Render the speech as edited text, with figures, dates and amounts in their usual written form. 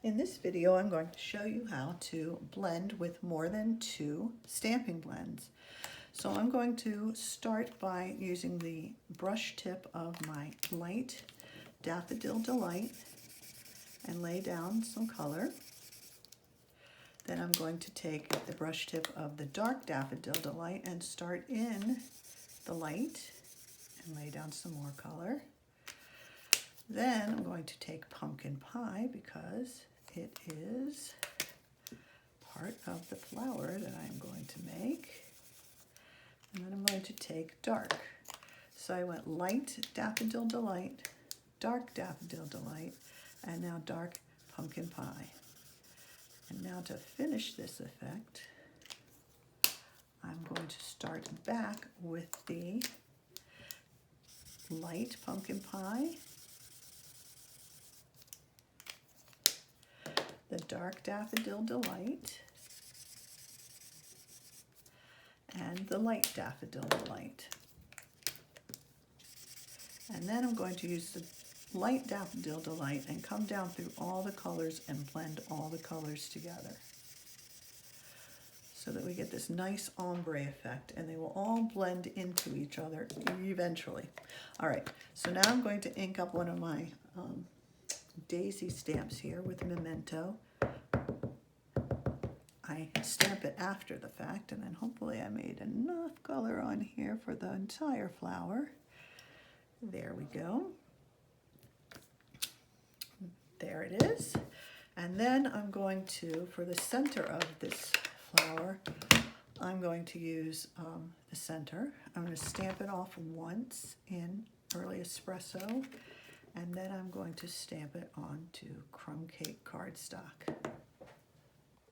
In this video, I'm going to show you how to blend with more than 2 stamping blends. So I'm going to start by using the brush tip of my light Daffodil Delight and lay down some color. Then I'm going to take the brush tip of the dark Daffodil Delight and start in the light and lay down some more color. Then I'm going to take Pumpkin Pie because it is part of the flower that I'm going to make. And then I'm going to take dark. So I went light Daffodil Delight, dark Daffodil Delight, and now dark Pumpkin Pie. And now to finish this effect, I'm going to start back with the light Pumpkin Pie, the dark Daffodil Delight, and the light Daffodil Delight. And then I'm going to use the light Daffodil Delight and come down through all the colors and blend all the colors together so that we get this nice ombre effect, and they will all blend into each other eventually. All right, so now I'm going to ink up one of my Daisy stamps here with Memento. I stamp it after the fact, and then hopefully I made enough color on here for the entire flower. There we go. There it is. And then I'm going to, for the center of this flower, I'm going to use the center. I'm going to stamp it off once in Early Espresso, and then I'm going to stamp it onto crumb cake cardstock.